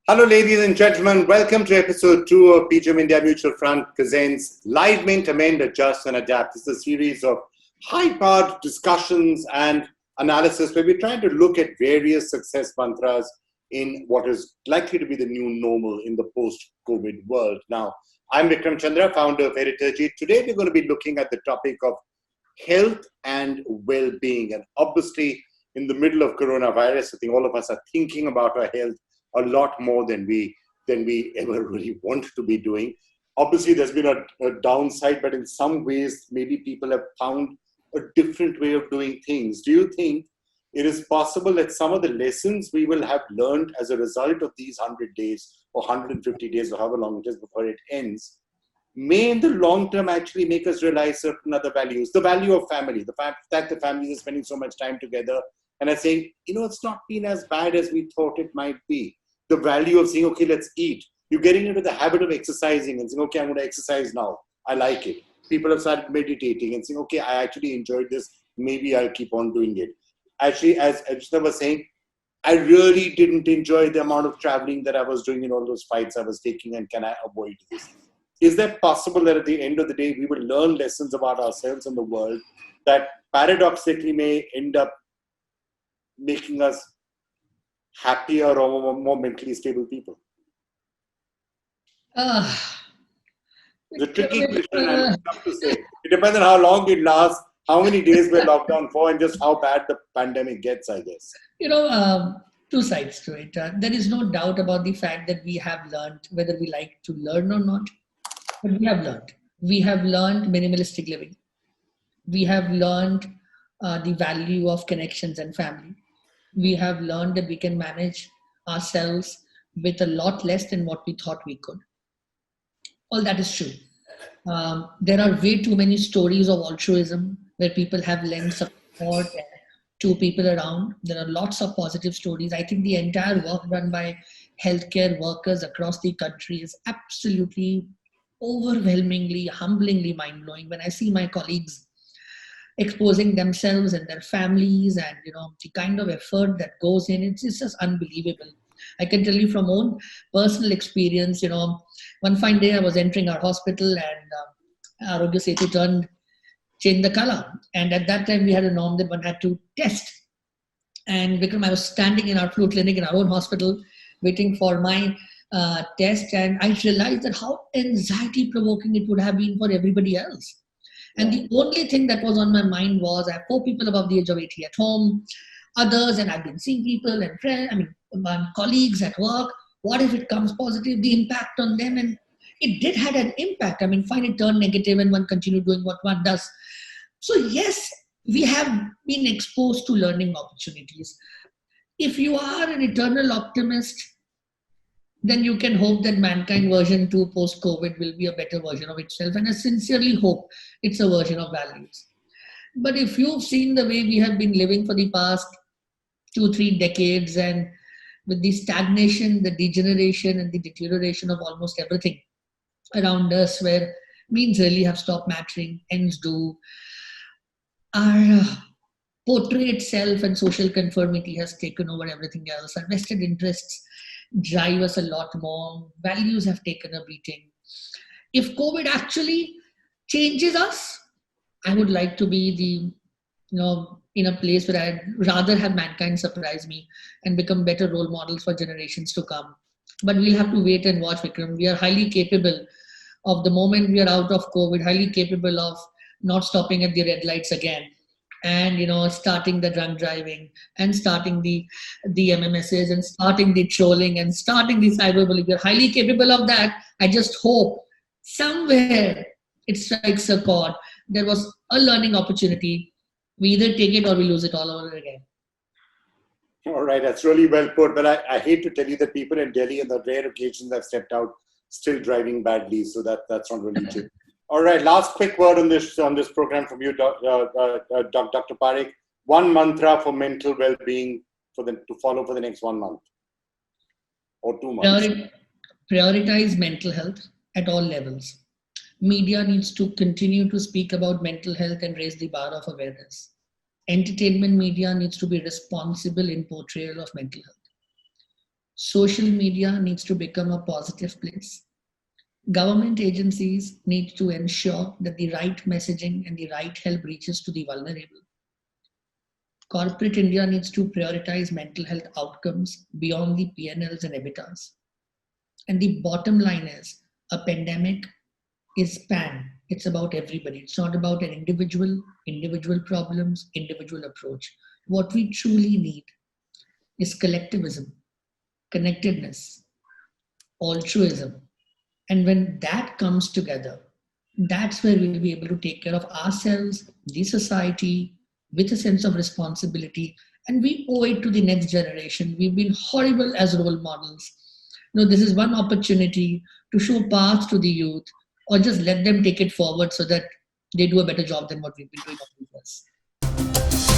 Hello, ladies and gentlemen. Welcome to episode 2 of PGM India Mutual Fund presents Live Mint, Amend, Adjust, and Adapt. This is a series of high-powered discussions and analysis where we're trying to look at various success mantras in what is likely to be the new normal in the post-COVID world. Now, I'm Vikram Chandra, founder of Heritage. Today, we're going to be looking at the topic of health and well-being. And obviously, in the middle of coronavirus, I think all of us are thinking about our health a lot more than we ever really want to be doing. Obviously, there's been a downside, but in some ways, maybe people have found a different way of doing things. Do you think it is possible that some of the lessons we will have learned as a result of these 100 days or 150 days or however long it is before it ends may in the long term actually make us realize certain other values? The value of family, the fact that the families are spending so much time together and are saying, it's not been as bad as we thought it might be. The value of saying, okay, let's eat. You're getting into the habit of exercising and saying, okay, I'm going to exercise now. I like it. People have started meditating and saying, okay, I actually enjoyed this. Maybe I'll keep on doing it. Actually, as Ajita was saying, I really didn't enjoy the amount of traveling that I was doing in all those fights I was taking, and can I avoid this? Is that possible that at the end of the day, we will learn lessons about ourselves and the world that paradoxically may end up making us happier or more mentally stable people? The tricky question, and it's tough to say. It depends on how long it lasts, how many days we're locked down for, and just how bad the pandemic gets, I guess. Two sides to it. There is no doubt about the fact that we have learned, whether we like to learn or not, but we have learned. We have learned minimalistic living. We have learned the value of connections and family. We have learned that we can manage ourselves with a lot less than what we thought we could. All that is true. There are way too many stories of altruism where people have lent support to people around. There are lots of positive stories. I think the entire work done by healthcare workers across the country is absolutely overwhelmingly, humblingly mind-blowing. When I see my colleagues exposing themselves and their families and the kind of effort that goes in, it's just unbelievable. I can tell you from own personal experience, one fine day I was entering our hospital and Arogya Setu changed the color, and at that time we had a norm that one had to test. And Vikram, I was standing in our flu clinic in our own hospital waiting for my test, and I realized that how anxiety provoking it would have been for everybody else. And the only thing that was on my mind was I have 4 people above the age of 80 at home, others, and I've been seeing people and friends, my colleagues at work. What if it comes positive? The impact on them, and it did had an impact. Fine, it turned negative, and one continued doing what one does. So yes, we have been exposed to learning opportunities. If you are an eternal optimist, then you can hope that mankind version 2 post-COVID will be a better version of itself. And I sincerely hope it's a version of values. But if you've seen the way we have been living for the past 2-3 decades, and with the stagnation, the degeneration, and the deterioration of almost everything around us, where means really have stopped mattering, ends do, our portrait self and social conformity has taken over everything else. Our vested interests drive us a lot more. Values have taken a beating. If COVID actually changes us, I would like to be in a place where I'd rather have mankind surprise me and become better role models for generations to come. But we'll have to wait and watch, Vikram. We are highly capable of, the moment we are out of COVID, highly capable of not stopping at the red lights again, and starting the drunk driving, and starting the MMSs, and starting the trolling, and starting the cyberbullying. We're highly capable of that. I just hope somewhere it strikes a chord. There was a learning opportunity. We either take it or we lose it all over again. All right, that's really well put. But I hate to tell you that people in Delhi, on the rare occasions I've stepped out, still driving badly. So that's not really true. All right, last quick word on this program from you, Dr. Parikh. One mantra for mental well-being to follow for the next 1 month or 2 months. Prioritize mental health at all levels. Media needs to continue to speak about mental health and raise the bar of awareness. Entertainment media needs to be responsible in portrayal of mental health. Social media needs to become a positive place. Government agencies need to ensure that the right messaging and the right help reaches to the vulnerable. Corporate India needs to prioritize mental health outcomes beyond the PNLs and EBITDAs. And the bottom line is a pandemic is pan. It's about everybody. It's not about an individual problems, individual approach. What we truly need is collectivism, connectedness, altruism. And when that comes together, that's where we'll be able to take care of ourselves, the society, with a sense of responsibility. And we owe it to the next generation. We've been horrible as role models. This is one opportunity to show paths to the youth, or just let them take it forward so that they do a better job than what we've been doing all these years.